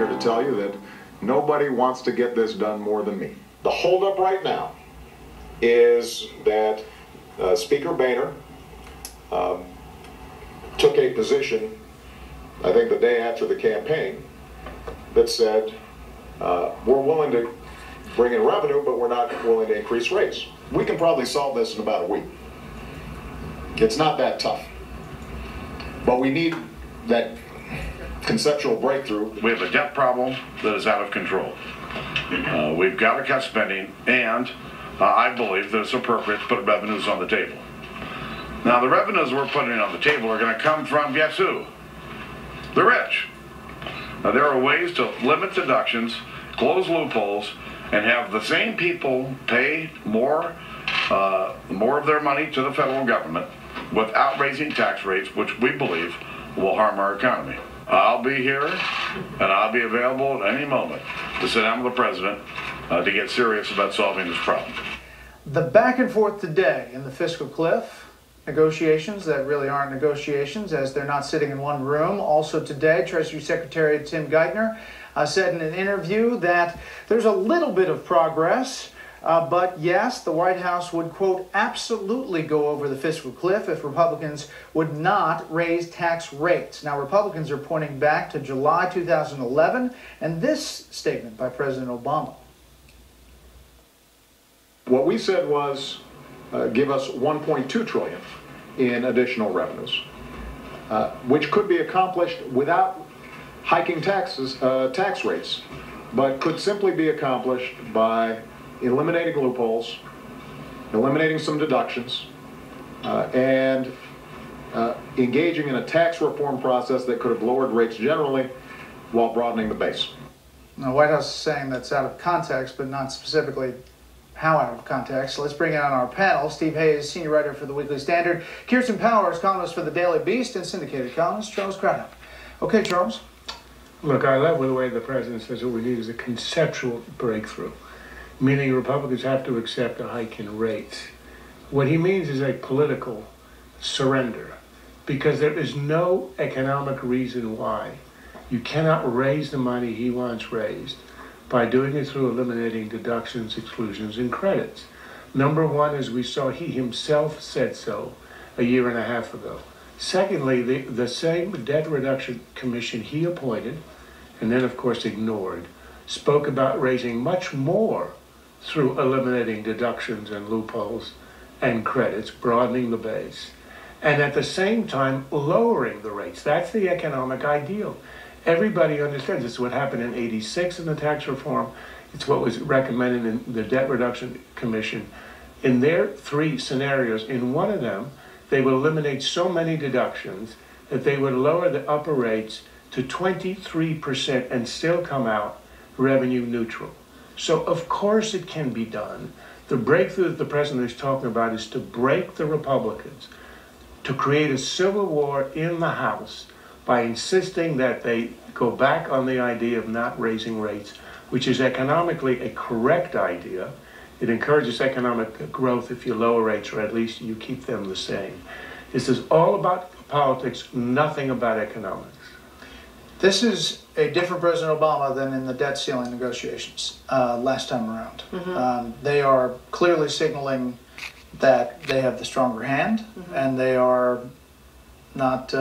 here to tell you that nobody wants to get this done more than me. The holdup right now is that Speaker Boehner took a position, I think the day after the campaign, that said, we're willing to bring in revenue, but we're not willing to increase rates. We can probably solve this in about a week. It's not that tough. But we need that conceptual breakthrough. We have a debt problem that is out of control. We've got to cut spending, and I believe that it's appropriate to put revenues on the table. Now, the revenues we're putting on the table are going to come from, guess who? The rich. Now, there are ways to limit deductions, close loopholes, and have the same people pay more of their money to the federal government without raising tax rates, which we believe will harm our economy. I'll be here, and I'll be available at any moment to sit down with the president to get serious about solving this problem. The back and forth today in the fiscal cliff, negotiations that really aren't negotiations as they're not sitting in one room. Also today, Treasury Secretary Tim Geithner said in an interview that there's a little bit of progress, but yes, the White House would, quote, absolutely go over the fiscal cliff if Republicans would not raise tax rates. Now, Republicans are pointing back to July 2011 and this statement by President Obama. What we said was give us $1.2 trillion in additional revenues, which could be accomplished without hiking tax rates, but could simply be accomplished by eliminating loopholes, eliminating some deductions, and engaging in a tax reform process that could have lowered rates generally while broadening the base. Now, the White House is saying that's out of context, but not specifically how out of context. Let's bring in on our panel Steve Hayes, senior writer for the Weekly Standard, Kirsten Powers, columnist for the Daily Beast, and syndicated columnist Charles Craddock. Okay, Charles. Look, I love the way the president says what we need is a conceptual breakthrough, meaning Republicans have to accept a hike in rates. What he means is a political surrender, because there is no economic reason why you cannot raise the money he wants raised by doing it through eliminating deductions, exclusions, and credits. Number one, as we saw, he himself said so a year and a half ago. Secondly, the same debt reduction commission he appointed, and then of course ignored, spoke about raising much more through eliminating deductions and loopholes and credits, broadening the base, and at the same time lowering the rates. That's the economic ideal. Everybody understands this is what happened in '86 in the tax reform. It's what was recommended in the Debt Reduction Commission. In their three scenarios, in one of them, they would eliminate so many deductions that they would lower the upper rates to 23% and still come out revenue neutral. So of course it can be done. The breakthrough that the president is talking about is to break the Republicans, to create a civil war in the House by insisting that they go back on the idea of not raising rates, which is economically a correct idea. It encourages economic growth if you lower rates, or at least you keep them the same. This is all about politics, nothing about economics. This is a different President Obama than in the debt ceiling negotiations last time around. Mm-hmm. They are clearly signaling that they have the stronger hand, mm-hmm. and they are not,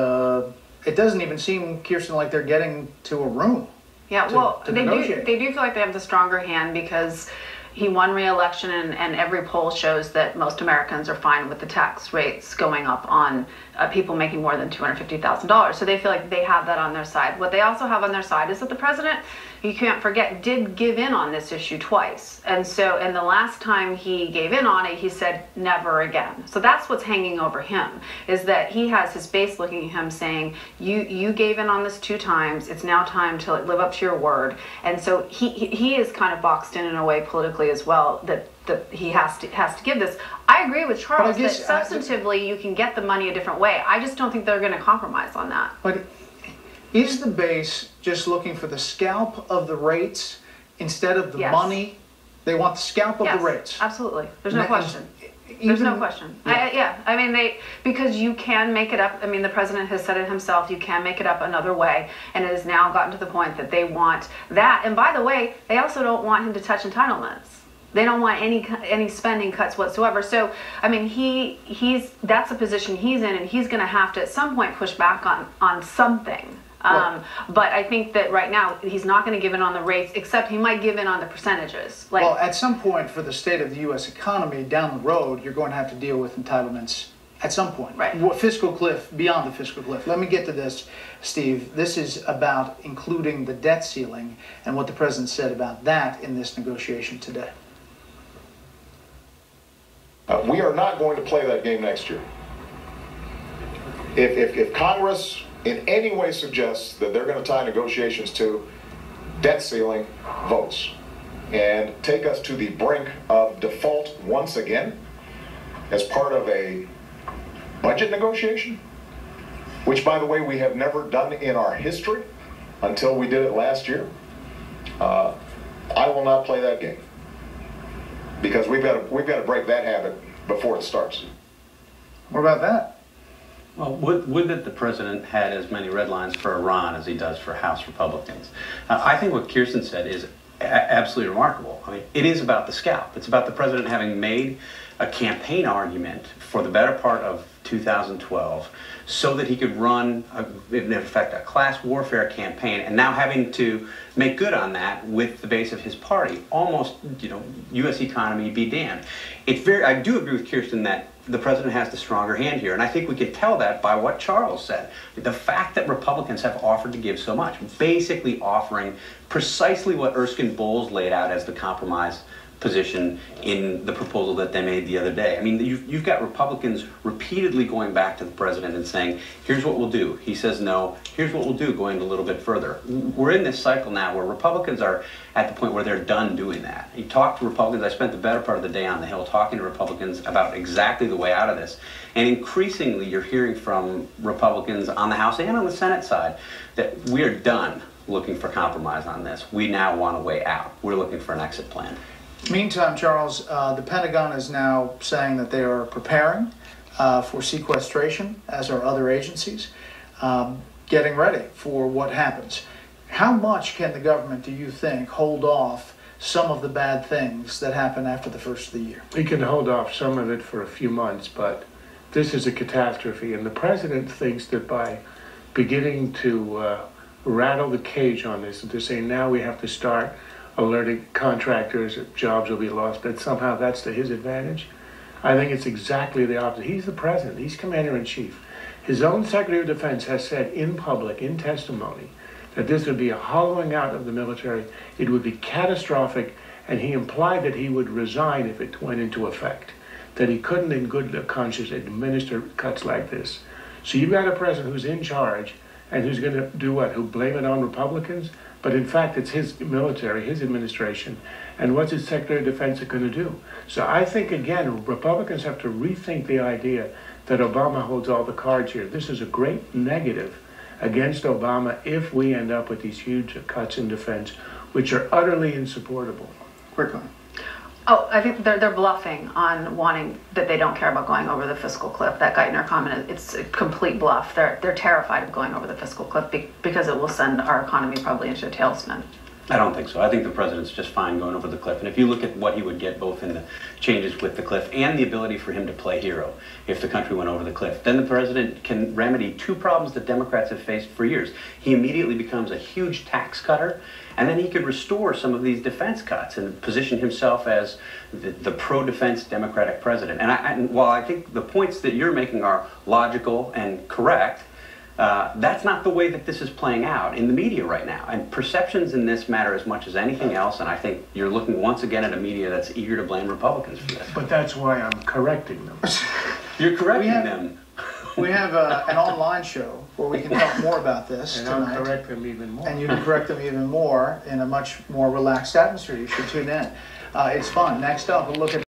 it doesn't even seem, Kirsten, like they're getting to a room. Yeah, well, they do feel like they have the stronger hand because he won re-election, and every poll shows that most Americans are fine with the tax rates going up on people making more than $250,000. So they feel like they have that on their side. What they also have on their side is that the president, you can't forget, did give in on this issue twice. And so, and the last time he gave in on it, he said never again. So that's what's hanging over him, is that he has his base looking at him saying, you gave in on this 2 times, it's now time to live up to your word. And so he is kind of boxed in a way politically as well, that he has to give this. I agree with Charles that substantively you can get the money a different way. I just don't think they're going to compromise on that. But is the base just looking for the scalp of the rates instead of the money? They want the scalp of the rates. Absolutely. There's no question. There's no question. Yeah. I mean, because you can make it up. I mean, the president has said it himself. You can make it up another way, and it has now gotten to the point that they want that. And by the way, they also don't want him to touch entitlements. They don't want any spending cuts whatsoever. So, I mean, that's the position he's in, and he's going to have to at some point push back on something. But I think that right now he's not going to give in on the rates, except he might give in on the percentages. Well, at some point for the state of the U.S. economy down the road, you're going to have to deal with entitlements at some point. Right. Fiscal cliff, beyond the fiscal cliff. Let me get to this, Steve. This is about including the debt ceiling and what the president said about that in this negotiation today. We are not going to play that game next year. If Congress in any way suggests that they're going to tie negotiations to debt ceiling votes and take us to the brink of default once again as part of a budget negotiation, which, by the way, we have never done in our history until we did it last year, I will not play that game, because we've got to break that habit before it starts. What about that? Well, would that the president had as many red lines for Iran as he does for House Republicans. I think what Kirsten said is absolutely remarkable. I mean, it is about the scalp. It's about the president having made a campaign argument for the better part of 2012 so that he could run, in effect, a class warfare campaign, and now having to make good on that with the base of his party. Almost, U.S. economy be damned. I do agree with Kirsten that the president has the stronger hand here, and I think we can tell that by what Charles said. The fact that Republicans have offered to give so much, basically offering precisely what Erskine Bowles laid out as the compromise position in the proposal that they made the other day. I mean, you've got Republicans repeatedly going back to the president and saying, here's what we'll do. He says no, here's what we'll do, going a little bit further. We're in this cycle now where Republicans are at the point where they're done doing that. You talk to Republicans, I spent the better part of the day on the Hill talking to Republicans about exactly the way out of this. And increasingly you're hearing from Republicans on the House and on the Senate side that we are done looking for compromise on this. We now want a way out. We're looking for an exit plan. Meantime, Charles, the Pentagon is now saying that they are preparing for sequestration, as are other agencies, getting ready for what happens. How much can the government, do you think, hold off some of the bad things that happen after the first of the year? We can hold off some of it for a few months, but this is a catastrophe, and the president thinks that by beginning to rattle the cage on this and to say now we have to start alerting contractors that jobs will be lost, that somehow that's to his advantage. I think it's exactly the opposite. He's the president, he's commander-in-chief. His own Secretary of Defense has said in public, in testimony, that this would be a hollowing out of the military, it would be catastrophic, and he implied that he would resign if it went into effect, that he couldn't in good conscience administer cuts like this. So you've got a president who's in charge and who's going to do what? Who blame it on Republicans? But in fact, it's his military, his administration, and what's his Secretary of Defense going to do? So I think, again, Republicans have to rethink the idea that Obama holds all the cards here. This is a great negative against Obama if we end up with these huge cuts in defense, which are utterly insupportable. Quickly. Oh, I think they're bluffing on wanting that they don't care about going over the fiscal cliff. That Geithner comment, it's a complete bluff. They're terrified of going over the fiscal cliff because it will send our economy probably into a tailspin. I don't think so. I think the president's just fine going over the cliff. And if you look at what he would get both in the changes with the cliff and the ability for him to play hero if the country went over the cliff, then the president can remedy two problems that Democrats have faced for years. He immediately becomes a huge tax cutter, and then he could restore some of these defense cuts and position himself as the pro-defense Democratic president. And while I think the points that you're making are logical and correct, that's not the way that this is playing out in the media right now. And perceptions in this matter as much as anything else, and I think you're looking once again at a media that's eager to blame Republicans for this. But that's why I'm correcting them. You're correcting them. We have an online show where we can talk more about this and tonight. I'll correct them even more. And you can correct them even more in a much more relaxed atmosphere. You should tune in. It's fun. Next up, we'll look at